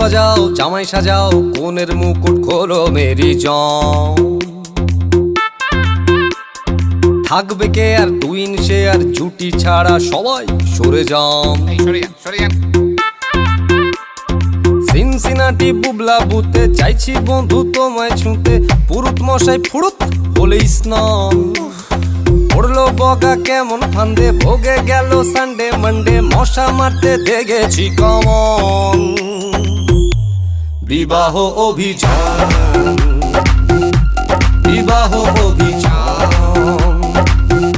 বাজাও জামাই সাজাও কোনের মুকুট খোলো মেরি জং। থাকবে কে আর টুইন সে আর জুটি ছাড়া সবাই সরে যাম। সিনসিনাটি বুবলা বুতে চাইছি বন্ধু তোমায় ছুঁতে, পুরুত মশাই ফুরুত হলে স্নান। পড়লো বগা কেমন ফান্দে, ভোগে গেল সানডে মানডে, মশা মারতে দেখেছি কমন। বিবাহ অভিযান, বিবাহ অভিযান।